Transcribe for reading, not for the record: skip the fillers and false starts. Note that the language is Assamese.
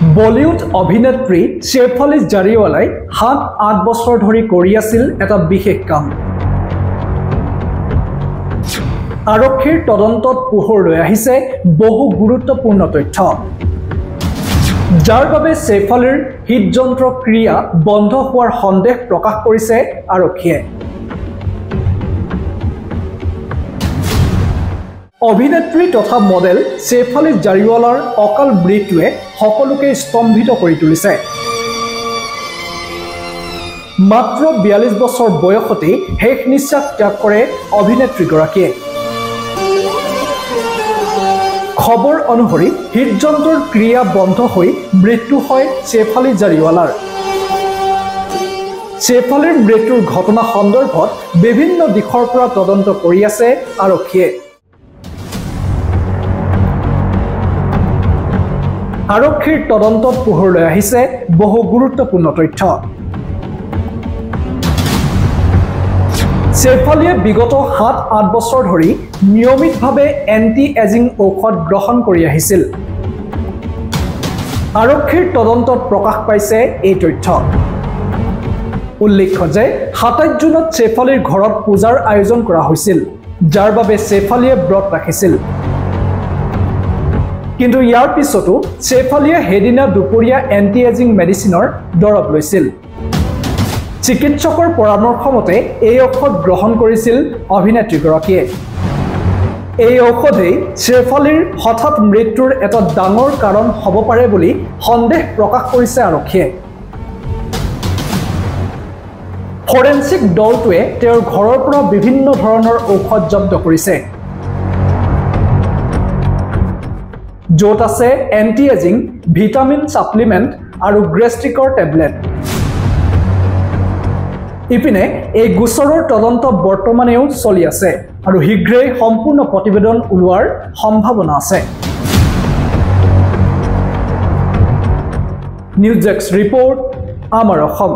বলিউড অভিনেত্ৰী শেফালী জাৰিৱালাই 7-8 বছৰ ধৰি কৰি আছিল এটা বিশেষ কাম। আৰক্ষীৰ তদন্তত পোহৰলৈ আহিছে বহু গুৰুত্বপূৰ্ণ তথ্য, যাৰ বাবে শেফালীৰ হৃদযন্ত্ৰ ক্ৰিয়া বন্ধ হোৱাৰ সন্দেহ প্ৰকাশ কৰিছে আৰক্ষীয়ে। অভিনেত্ৰী তথা মডেল শেফালী জাৰিৱালাৰ অকাল মৃত্যুৱে সকলোকে স্তম্ভিত কৰি তুলিছে। মাত্ৰ 42 বছৰ বয়সতেই শেষ নিশ্বাস ত্যাগ কৰে অভিনেত্ৰীগৰাকীয়ে। খবৰ অনুসৰি হৃদযন্ত্ৰৰ ক্ৰিয়া বন্ধ হৈ মৃত্যু হয় শেফালী জাৰিৱালাৰ। শেফালীৰ মৃত্যুৰ ঘটনা সন্দৰ্ভত বিভিন্ন দিশৰ পৰা তদন্ত কৰি আছে আৰক্ষীয়ে। আৰক্ষীৰ তদন্তত পোহৰলৈ আহিছে বহু গুৰুত্বপূৰ্ণ তথ্য। শেফালীয়ে বিগত 7-8 বছৰ ধৰি নিয়মিতভাৱে এণ্টি এজিং ঔষধ গ্ৰহণ কৰি আহিছিল। আৰক্ষীৰ তদন্তত প্ৰকাশ পাইছে এই তথ্য। উল্লেখ্য যে 27 জুনত শেফালীৰ ঘৰত পূজাৰ আয়োজন কৰা হৈছিল, যাৰ বাবে শেফালীয়ে ব্ৰত ৰাখিছিল। কিন্তু ইয়াৰ পিছতো শেফালীয়ে সেইদিনা দুপৰীয়া এণ্টি এজিং মেডিচিনৰ দৰৱ লৈছিল। চিকিৎসকৰ পৰামৰ্শ মতে এই ঔষধ গ্ৰহণ কৰিছিল অভিনেত্ৰীগৰাকীয়ে। এই ঔষধেই শেফালীৰ হঠাৎ মৃত্যুৰ এটা ডাঙৰ কাৰণ হ'ব পাৰে বুলি সন্দেহ প্ৰকাশ কৰিছে আৰক্ষীয়ে। ফৰেনচিক দলটোৱে তেওঁৰ ঘৰৰ পৰা বিভিন্ন ধৰণৰ ঔষধ জব্দ কৰিছে, য'ত আছে এণ্টি এজিং, ভিটামিন ছাপ্লিমেণ্ট আৰু গ্ৰেষ্টিকৰ টেবলেট। ইপিনে এই গোচৰৰ তদন্ত বৰ্তমানেও চলি আছে আৰু শীঘ্ৰেই সম্পূৰ্ণ প্ৰতিবেদন ওলোৱাৰ সম্ভাৱনা আছে। নিউজ ডেস্ক ৰিপৰ্ট, আমাৰ অসম।